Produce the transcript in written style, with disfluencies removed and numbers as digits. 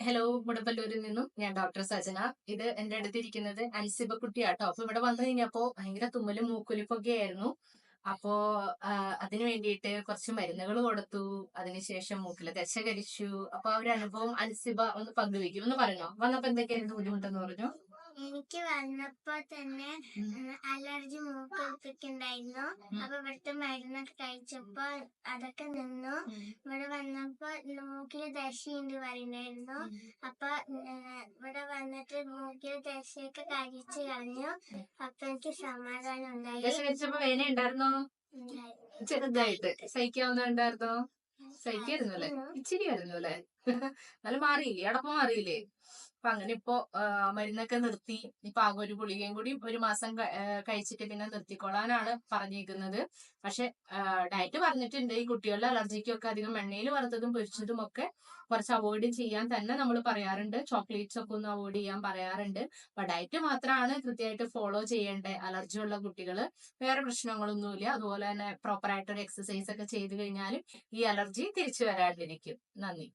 Hello, മുടപ്പല്ലൂരിൽ നിന്നും ഞാൻ doctor Sajana. ഇത് എന്റെ അടുത്തിരിക്കുന്നത് അൻസിബ കുട്ടിയാട്ടോ. അപ്പൊ ഇവിടെ വന്നു കഴിഞ്ഞപ്പോ ഭയങ്കര തുമ്മലും മൂക്കൊലിപ്പൊക്കെ ആയിരുന്നു. അപ്പോ അതിനു വേണ്ടിയിട്ട് കുറച്ച് മരുന്നുകൾ കൊടുത്തു. അതിനുശേഷം മൂക്കിലെ ദശ കരിച്ചു. അപ്പൊ ആ ഒരു അനുഭവം അൻസിബ ഒന്ന് പങ്കുവെക്കും. ഒന്ന് പറഞ്ഞോ, വന്നപ്പോ എന്തൊക്കെയായിരുന്നു ബുദ്ധിമുട്ടെന്ന് പറഞ്ഞു. എനിക്ക് വന്നപ്പോ തന്നെ അലർജി മൂക്കൊലിപ്പിക്കുണ്ടായിരുന്നു. അപ്പൊ ഇവിടുത്തെ മരുന്നൊക്കെ കഴിച്ചപ്പോ അതൊക്കെ നിന്നു. ഇവിടെ വന്നപ്പോ മൂക്കില് ദശയുണ്ട് പറയുന്നായിരുന്നു. അപ്പൊ ഇവിടെ വന്നിട്ട് മൂക്കില് ദശയൊക്കെ കരിച്ചു കളഞ്ഞു. അപ്പൊ എനിക്ക് സമാധാനം ഉണ്ടായി. ദശ കരിച്ചപ്പോ വേദന ഉണ്ടായിരുന്നോ? ചെറുതായിട്ട് സഹിക്കാവുന്ന ഉണ്ടായിരുന്നോ? സഹിക്കായിരുന്നു അല്ലെ? ഇച്ചിരി ആയിരുന്നു അല്ലെ? എന്നാലും മാറിയില്ലേ? അടപ്പ് മാറിയില്ലേ? അപ്പൊ അങ്ങനെ ഇപ്പോ മരുന്നൊക്കെ നിർത്തി. ഇപ്പൊ ആകെ ഒരു ഗുളികയും കൂടി ഒരു മാസം കഴിച്ചിട്ട് പിന്നെ നിർത്തിക്കൊള്ളാനാണ് പറഞ്ഞിരിക്കുന്നത്. പക്ഷെ ഡയറ്റ് പറഞ്ഞിട്ടുണ്ട്. ഈ കുട്ടികളുടെ അലർജിക്കൊക്കെ അധികം എണ്ണയിൽ വറുത്തതും പൊരിച്ചതും ഒക്കെ കുറച്ച് അവോയ്ഡ് ചെയ്യാൻ തന്നെ നമ്മൾ പറയാറുണ്ട്. ചോക്ലേറ്റ്സ് ഒക്കെ ഒന്ന് അവോയ്ഡ് ചെയ്യാൻ പറയാറുണ്ട്. അപ്പൊ ഡയറ്റ് മാത്രമാണ് കൃത്യമായിട്ട് ഫോളോ ചെയ്യേണ്ടത്. അലർജി ഉള്ള കുട്ടികൾ വേറെ പ്രശ്നങ്ങളൊന്നുമില്ല. അതുപോലെ തന്നെ പ്രോപ്പർ ആയിട്ട് ഒരു എക്സസൈസ് ഒക്കെ ചെയ്ത് കഴിഞ്ഞാൽ ഈ അലർജി തിരിച്ചു വരാതിരിക്കും. നന്ദി.